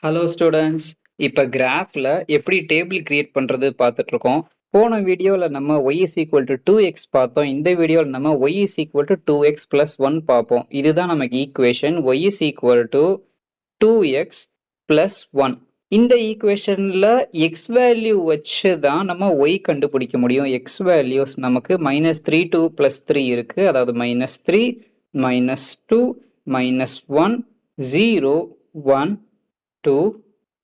Hello students. இப்போ கிராஃப்ல எப்படி table create பண்றது பார்த்துட்டு இருக்கோம். போன வீடியோல நம்ம y is equal to 2x பார்த்தோம். இந்த வீடியோல நம்ம y is equal to 2x plus 1 பார்ப்போம். இதுதான் நமக்கு equation y is equal to 2x plus 1. இந்த ஈக்குவேஷன்ல x வேல்யூ வச்சு தான் நம்ம y கண்டுபிடிக்க முடியும். x வேல்யூஸ் நமக்கு -3 2 plus 3 இருக்கு. அதாவது -3 -2 -1 0 1 2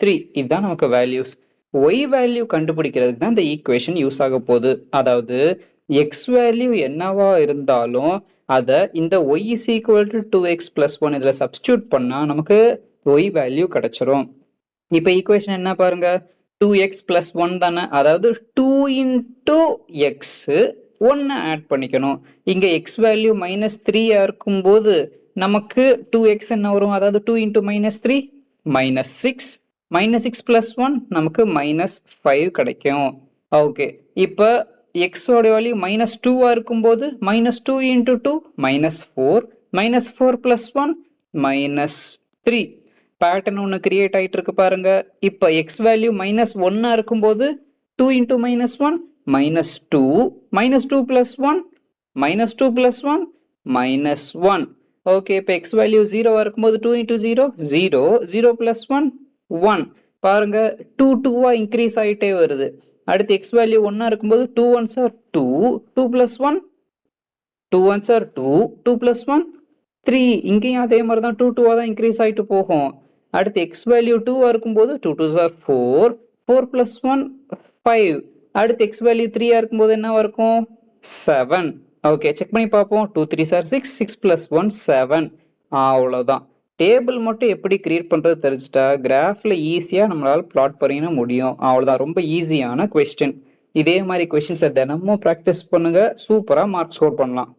3 இதுதான் நமக்கு வேல்யூஸ். y வேல்யூ கண்டுபிடிக்கிறதுக்கு தான் இந்த ஈக்குவேஷன் யூஸ் ஆக போகுது. அதாவது x வேல்யூ என்னவா இருந்தாலும் அத இந்த y is equal to 2x plus 1 இதுல சப்ஸ்டியூட் பண்ணா நமக்கு y வேல்யூ கிடைச்சிரும். இப்போ ஈக்குவேஷன் என்ன பாருங்க, 2x plus 1 தானே, அதாவது 2 into x 1 ஆட் பண்ணிக்கணும். இங்க x வேல்யூ -3 இருக்கும்போது நமக்கு 2x என்ன வரும், அதாவது 2 into -3 -6 -6 plus 1 நமக்கு -5 கிடைக்கும். ஓகே, இப்போ x ஓட வேல்யூ -2 இருக்கும்போது -2 into 2 -4 -4 plus 1 -3 பேட்டர்ன் ஒன்று கிரியேட் ஆயிட்டு இருக்கு பாருங்க. இப்போ x வேல்யூ -1 இருக்கும்போது 2 into -1 -2 -2 plus 1 -2 plus 1 -1. ஓகே, இப்போ x வேல்யூ 0 இருக்கும்போது 2 into 0 0 0 plus 1 1. பாருங்க 2 2வா இன்க்ரீஸ் ஆயிட்டே வருது. அடுத்து x வேல்யூ 1 இருக்கும்போது 2 1s are 2 2 plus 1 2 1s are 2 2 plus 1 3. இங்கேயும் அதே மாதிரி தான் 2 2வா தான் இன்க்ரீஸ் ஆயிட்டு போகும். அடுத்து x வேல்யூ 2 இருக்கும்போது 2 2s are 4 4 plus 1 5. அடுத்து x வேல்யூ 3 இருக்கும்போது என்னவா இருக்கும் 7. ஓகே, செக் பண்ணி பார்ப்போம். 2 3s are 6 6 plus 1 7. அவ்வளோதான். டேபிள் மட்டும் எப்படி கிரியேட் பண்றது தெரிஞ்சுட்டா கிராஃப்ல ஈஸியா நம்மளால பிளாட் பண்ண முடியும். அவ்வளவுதான், ரொம்ப ஈஸியான கொஸ்டின். இதே மாதிரி கொஸ்டின்ஸை தினமும் ப்ராக்டிஸ் பண்ணுங்க, சூப்பரா மார்க் ஸ்கோர் பண்ணலாம்.